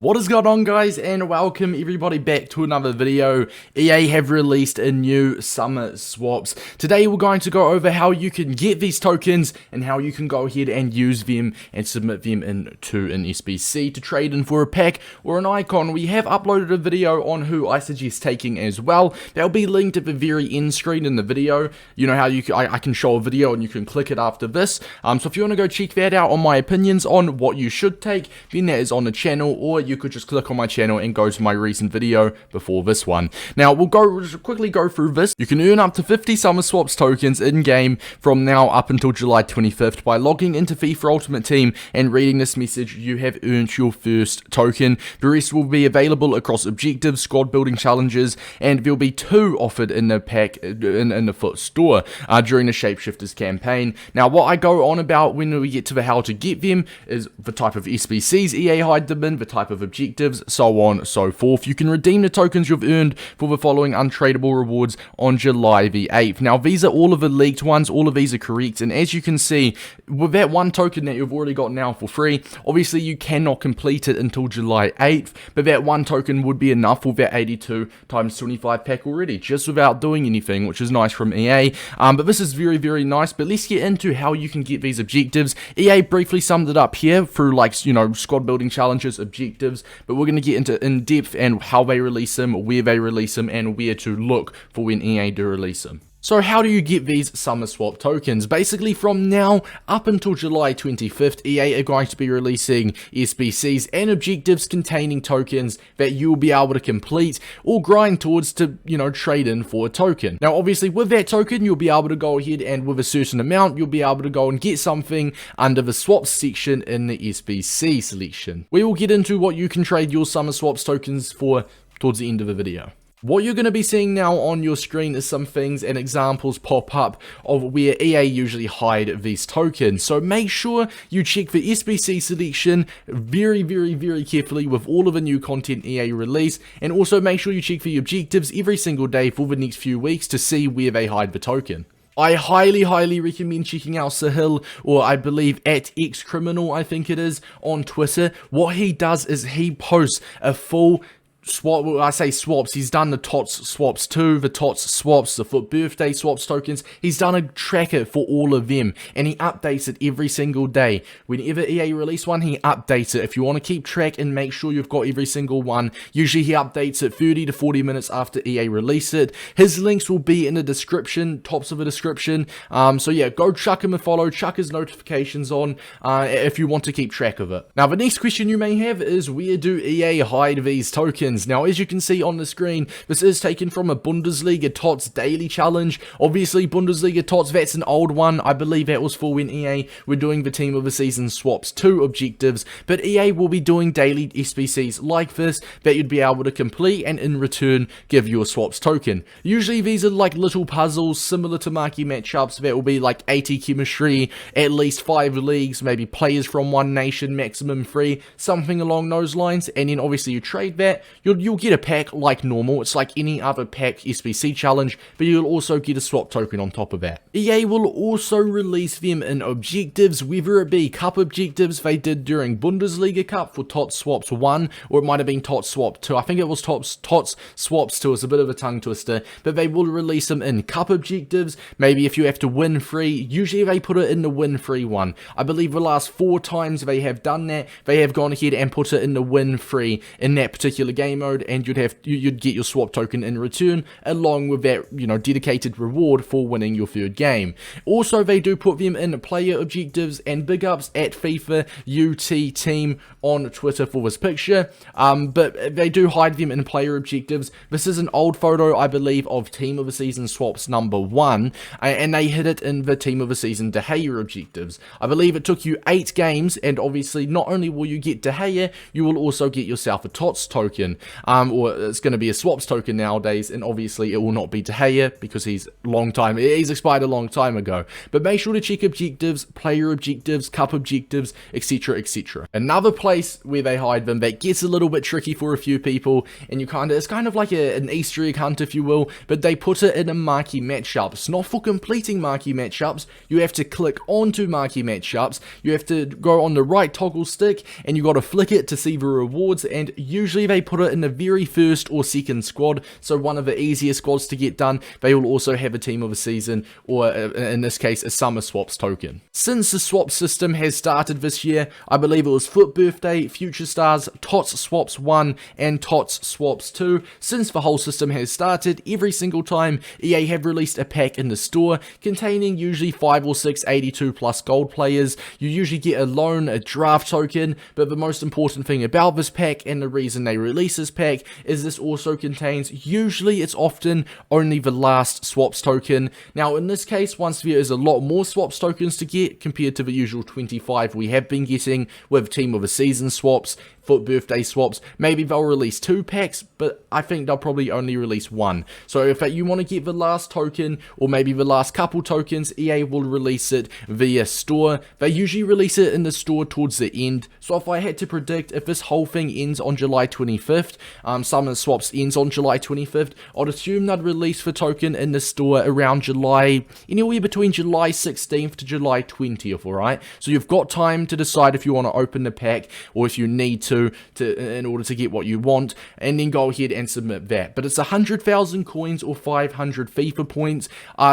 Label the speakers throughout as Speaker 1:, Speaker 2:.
Speaker 1: What is going on, guys, and welcome everybody back to another video. EA have released a new summer swaps. Today we're going to go over how you can get these tokens and how you can go ahead and use them and submit them into an SBC to trade in for a pack or an icon. We have uploaded a video on who I suggest taking as well. That'll be linked at the very end screen in the video. You know how I can show a video and you can click it after this. So if you want to go check that out on my opinions on what you should take, then that is on the channel, or you could just click on my channel and go to my recent video before this one. Now we'll just quickly go through this. You can earn up to 50 summer swaps tokens in game from now up until July 25th by logging into FIFA Ultimate Team and reading this message. You have earned your first token. The rest will be available across objectives, squad building challenges, and there'll be 2 offered in the pack in the foot store during the Shapeshifters campaign. Now what I go on about when we get to the how to get them is the type of SBCs EA hide them in, the type of objectives, so on so forth. You can redeem the tokens you've earned for the following untradeable rewards on July the 8th. Now these are all of the leaked ones, all of these are correct, and as you can see, with that one token that you've already got now for free, obviously you cannot complete it until July 8th, but that one token would be enough for that 82 times 25 pack already, just without doing anything, which is nice from EA. But this is very nice. But let's get into how you can get these objectives. EA briefly summed it up here through, like, you know, squad building challenges, objectives, but we're going to get into in depth and how they release them, where they release them, and where to look for when EA do release them. So how do you get these summer swap tokens? Basically, from now up until July 25th, EA are going to be releasing SBCs and objectives containing tokens that you'll be able to complete or grind towards to, you know, trade in for a token. Now, obviously, with that token, you'll be able to go ahead and with a certain amount, you'll be able to go and get something under the swaps section in the SBC selection. We will get into what you can trade your summer swaps tokens for towards the end of the video. What you're going to be seeing now on your screen is some things and examples pop up of where EA usually hide these tokens. So make sure you check the SBC selection very carefully with all of the new content EA release, and also make sure you check the objectives every single day for the next few weeks to see where they hide the token. I highly recommend checking out Sahil, or I believe at XCriminal, I think it is, on Twitter. What he does is he posts a full swap, I say swaps, he's done the TOTS swaps too, the TOTS swaps, the foot birthday swaps tokens, he's done a tracker for all of them, and he updates it every single day. Whenever EA release one, he updates it. If you want to keep track and make sure you've got every single one, usually he updates it 30 to 40 minutes after EA release it. His links will be in the description, tops of the description, so yeah, go chuck him a follow, chuck his notifications on, if you want to keep track of it. Now the next question you may have is, where do EA hide these tokens? Now, as you can see on the screen, this is taken from a Bundesliga TOTS daily challenge. Obviously, Bundesliga TOTS, that's an old one. I believe that was for when EA were doing the Team of the Season swaps 2 objectives, but EA will be doing daily SBCs like this that you'd be able to complete and in return give you a swaps token. Usually these are like little puzzles similar to marquee matchups that will be like 80 chemistry, at least 5 leagues, maybe players from one nation, maximum 3, something along those lines, and then obviously you trade that, you'll get a pack like normal. It's like any other pack SBC challenge, but you'll also get a swap token on top of that. EA will also release them in objectives, whether it be cup objectives they did during Bundesliga Cup for TOTS Swaps 1, or it might have been TOTS Swap 2. I think it was TOTS Swaps 2. It's a bit of a tongue twister, but they will release them in cup objectives. Maybe if you have to win free, usually they put it in the win free one. I believe the last 4 times they have done that, they have gone ahead and put it in the win free in that particular game mode, and you'd get your swap token in return along with that, you know, dedicated reward for winning your 3rd game. Also, they do put them in player objectives, and big ups at FIFA UT team on Twitter for this picture, but they do hide them in player objectives. This is an old photo, I believe, of Team of the Season swaps number 1, and they hid it in the Team of the Season De Gea objectives. I believe it took you 8 games, and obviously not only will you get De Gea, you will also get yourself a TOTS token. or it's going to be a swaps token nowadays, and obviously it will not be De Gea because he's expired a long time ago. But make sure to check objectives, player objectives, cup objectives, etc, etc. Another place where they hide them that gets a little bit tricky for a few people, and it's kind of like an Easter egg hunt, if you will, but they put it in a marquee matchups. Not for completing marquee matchups, you have to click onto marquee matchups, you have to go on the right toggle stick, and you got to flick it to see the rewards, and usually they put it in the very first or second squad, so one of the easier squads to get done. They will also have a team of a season, or in this case a summer swaps token. Since the swap system has started this year, I believe it was Foot Birthday, Future Stars, TOTS Swaps 1 and TOTS Swaps 2, since the whole system has started, every single time EA have released a pack in the store containing usually 5 or 6 82 plus gold players. You usually get a loan, a draft token, but the most important thing about this pack, and the reason they release this pack, is this also contains, usually it's often only the last swaps token. Now in this case, once there is a lot more swaps tokens to get compared to the usual 25 we have been getting with team of a season swaps, Foot Birthday swaps, maybe they'll release 2 packs, but I think they'll probably only release 1. So if you want to get the last token, or maybe the last couple tokens, EA will release it via store. They usually release it in the store towards the end, so if I had to predict, if this whole thing ends on July 25th, Summer Swaps ends on July 25th, I'd assume they'd release the token in the store around anywhere between July 16th to July 20th, alright? So you've got time to decide if you want to open the pack, or if you need to in order to get what you want, and then go ahead and submit that. But it's 100,000 coins or 500 FIFA points.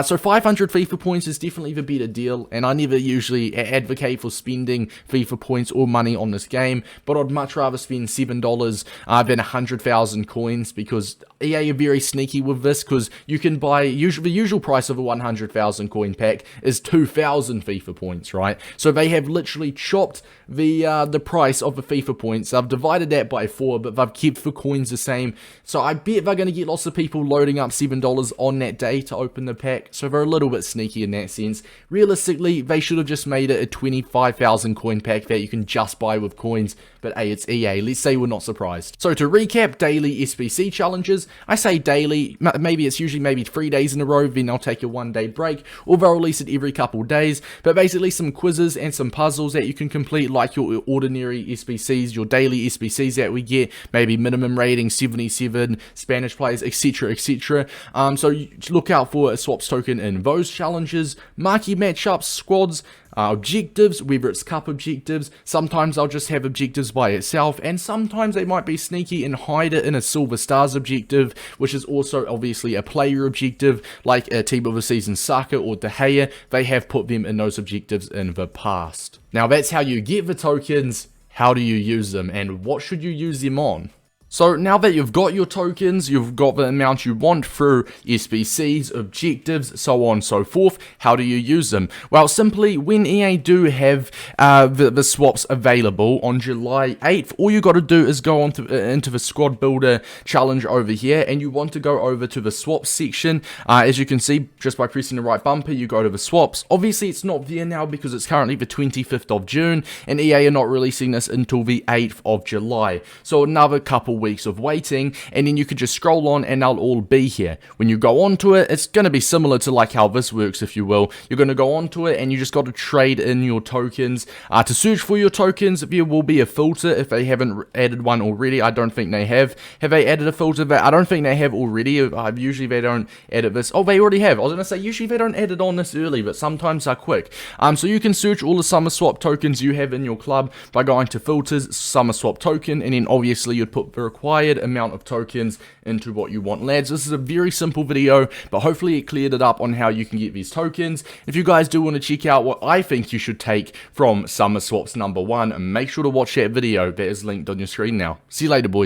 Speaker 1: So 500 FIFA points is definitely the better deal, and I never usually advocate for spending FIFA points or money on this game, but I'd much rather spend $7 than 100,000 coins, because EA are very sneaky with this, because you can buy, the usual price of a 100,000 coin pack is 2,000 FIFA points, right? So they have literally chopped the price of the FIFA points. I've divided that by 4, but they've kept the coins the same. So I bet they're going to get lots of people loading up $7 on that day to open the pack. So they're a little bit sneaky in that sense. Realistically, they should have just made it a 25,000 coin pack that you can just buy with coins. But hey, it's EA. Let's say we're not surprised. So to recap, daily SBC challenges. I say daily. Maybe it's usually maybe 3 days in a row. Then they'll take a 1-day break, or they'll release it every couple days. But basically some quizzes and some puzzles that you can complete, like your ordinary SBCs, your daily SBCs that we get, maybe minimum rating 77, Spanish players, etc, etc. So you look out for a swaps token in those challenges. Marquee matchups, squads, objectives, whether it's cup objectives. Sometimes I'll just have objectives by itself, and sometimes they might be sneaky and hide it in a Silver Stars objective, which is also obviously a player objective, like a team of the season Saka or De Gea. They have put them in those objectives in the past. Now that's how you get the tokens. How do you use them, and what should you use them on? So now that you've got your tokens, you've got the amount you want through SBCs, objectives, so on and so forth, how do you use them? Well, simply, when EA do have the swaps available on July 8th, all you got to do is go on into the squad builder challenge over here, and you want to go over to the swaps section. As you can see, just by pressing the right bumper, you go to the swaps. Obviously, it's not there now because it's currently the 25th of June, and EA are not releasing this until the 8th of July. So another couple weeks of waiting, and then you could just scroll on and they'll all be here. When you go onto it, it's going to be similar to like how this works, if you will. You're going to go onto it and you just got to trade in your tokens. To search for your tokens, there will be a filter if they haven't added one already. I don't think they have. Have they added a filter? I don't think they have already. Usually they don't edit this. Oh, they already have. I was going to say, usually they don't edit on this early, but sometimes they're quick. So you can search all the Summer Swap tokens you have in your club by going to filters, Summer Swap token, and then obviously you'd put the required amount of tokens into what you want. Lads, this is a very simple video, but hopefully it cleared it up on how you can get these tokens. If you guys do want to check out what I think you should take from Summer Swaps #1, make sure to watch that video that is linked on your screen now. See you later, boys.